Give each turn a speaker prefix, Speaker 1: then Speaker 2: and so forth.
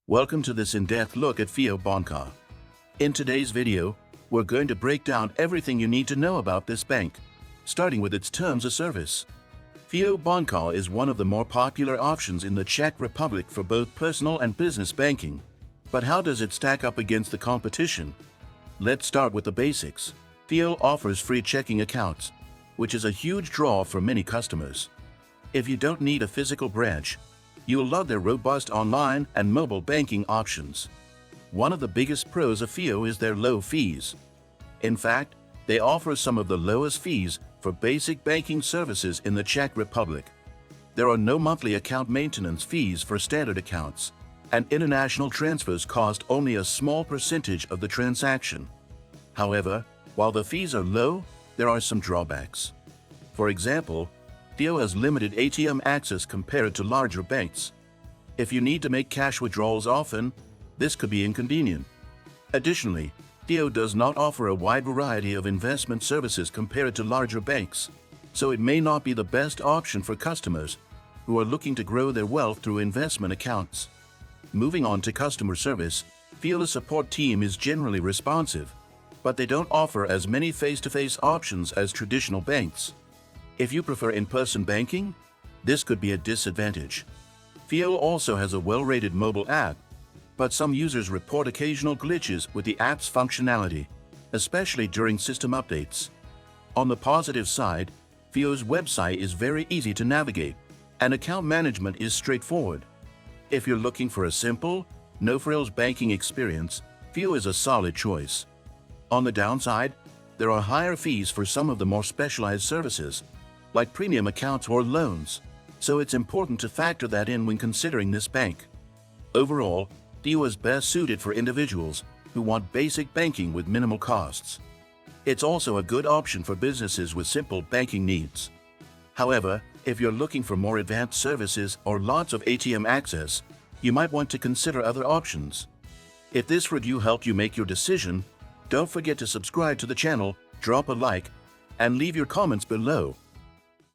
Speaker 1: Welcome to this in-depth look at Fio banka. In today's video, we're going to break down everything you need to know about this bank, starting with its terms of service. Fio banka is one of the more popular options in the Czech Republic for both personal and business banking. But how does it stack up against the competition? Let's start with the basics. Fio offers free checking accounts, which is a huge draw for many customers. If you don't need a physical branch, you'll love their robust online and mobile banking options. One of the biggest pros of Fio is their low fees. In fact, they offer some of the lowest fees for basic banking services in the Czech Republic. There are no monthly account maintenance fees for standard accounts, and international transfers cost only a small percentage of the transaction. However, while the fees are low, there are some drawbacks. For example, Fio has limited ATM access compared to larger banks. If you need to make cash withdrawals often, this could be inconvenient. Additionally, Fio does not offer a wide variety of investment services compared to larger banks, so it may not be the best option for customers who are looking to grow their wealth through investment accounts. Moving on to customer service, Fio's support team is generally responsive, but they don't offer as many face-to-face options as traditional banks. If you prefer in-person banking, this could be a disadvantage. Fio also has a well-rated mobile app, but some users report occasional glitches with the app's functionality, especially during system updates. On the positive side, Fio's website is very easy to navigate, and account management is straightforward. If you're looking for a simple, no-frills banking experience, Fio is a solid choice. On the downside, there are higher fees for some of the more specialized services, like premium accounts or loans, so it's important to factor that in when considering this bank. Overall, Fio is best suited for individuals who want basic banking with minimal costs. It's also a good option for businesses with simple banking needs. However, if you're looking for more advanced services or lots of ATM access, you might want to consider other options. If this review helped you make your decision, don't forget to subscribe to the channel, drop a like, and leave your comments below.